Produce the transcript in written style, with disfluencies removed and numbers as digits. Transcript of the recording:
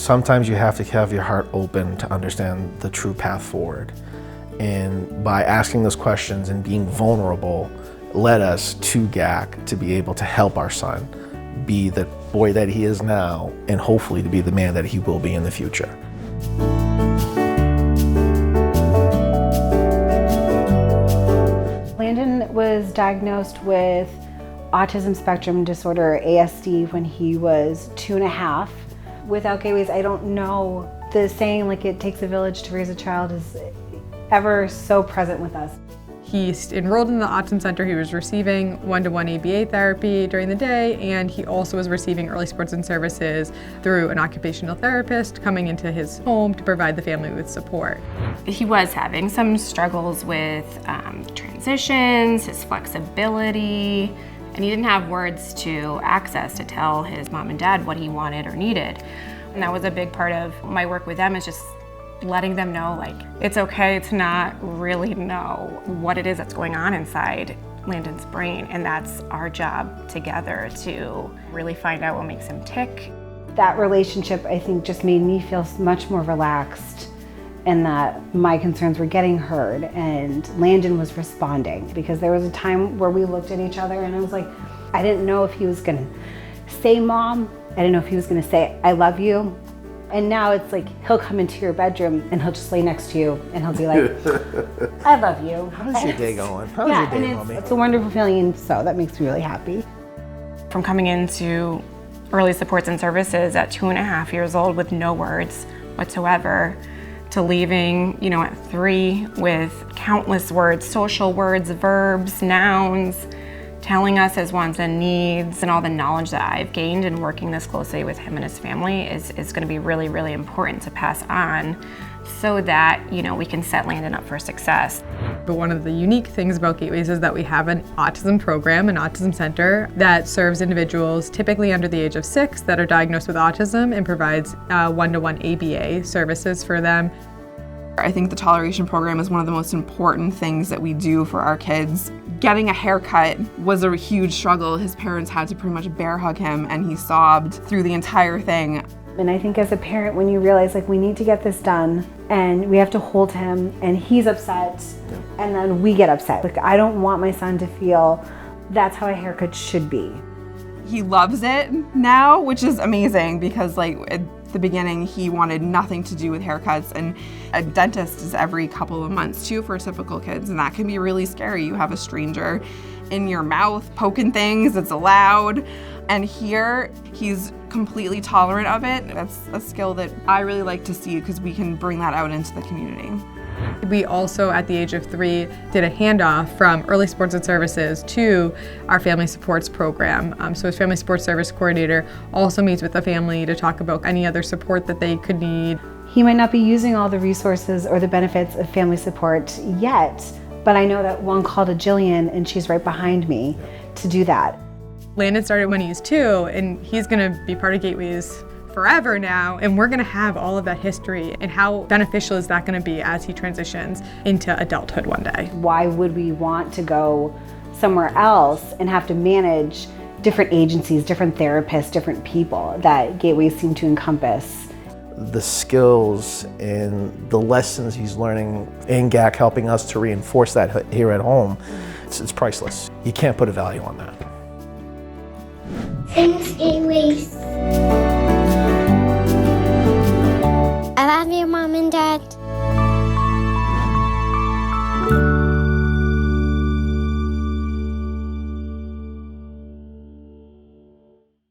Sometimes you have to have your heart open to understand the true path forward. And by asking those questions and being vulnerable led us to GAC to be able to help our son be the boy that he is now and hopefully to be the man that he will be in the future. Landon was diagnosed with autism spectrum disorder, ASD, when he was 2.5. Without Gateways, I don't know. The saying, like, it takes a village to raise a child is ever so present with us. He's enrolled in the Autism Center. He was receiving one-to-one ABA therapy during the day, and he also was receiving early supports and services through an occupational therapist coming into his home to provide the family with support. He was having some struggles with transitions, his flexibility, and he didn't have words to access to tell his mom and dad what he wanted or needed. And that was a big part of my work with them, is just letting them know, like, it's okay to not really know what it is that's going on inside Landon's brain, and that's our job together to really find out what makes him tick. That relationship, I think, just made me feel much more relaxed and that my concerns were getting heard and Landon was responding, because there was a time where we looked at each other and I was like, I didn't know if he was gonna say mom, I didn't know if he was gonna say I love you. And now it's like, he'll come into your bedroom and he'll just lay next to you and he'll be like, I love you. How's your day going? How's Yeah, your day, and mommy? it's a wonderful feeling, and so that makes me really happy. From coming into early supports and services at 2.5 years old with no words whatsoever, to leaving, at 3 with countless words, social words, verbs, nouns, telling us his wants and needs, and all the knowledge that I've gained in working this closely with him and his family is going to be really, really important to pass on so that, we can set Landon up for success. But one of the unique things about Gateways is that we have an autism program, an autism center that serves individuals typically under the age of 6 that are diagnosed with autism and provides one-to-one ABA services for them. I think the toleration program is one of the most important things that we do for our kids. Getting a haircut was a huge struggle. His parents had to pretty much bear hug him, and he sobbed through the entire thing. And I think as a parent, when you realize, like, we need to get this done and we have to hold him and he's upset and then we get upset. Like, I don't want my son to feel that's how a haircut should be. He loves it now, which is amazing, because at the beginning he wanted nothing to do with haircuts, and a dentist is every couple of months too for typical kids, and that can be really scary. You have a stranger in your mouth poking things, it's allowed, and here he's completely tolerant of it. That's a skill that I really like to see, because we can bring that out into the community. We also, at the age of 3, did a handoff from early supports and services to our family supports program. So his family support service coordinator also meets with the family to talk about any other support that they could need. He might not be using all the resources or the benefits of family support yet, but I know that one call to Jillian, and she's right behind me to do that. Landon started when he's 2, and he's gonna be part of Gateways forever now, and we're gonna have all of that history, and how beneficial is that gonna be as he transitions into adulthood one day. Why would we want to go somewhere else and have to manage different agencies, different therapists, different people that Gateways seem to encompass? The skills and the lessons he's learning in GAC, helping us to reinforce that here at home, it's priceless. You can't put a value on that. Thanks, Gateways.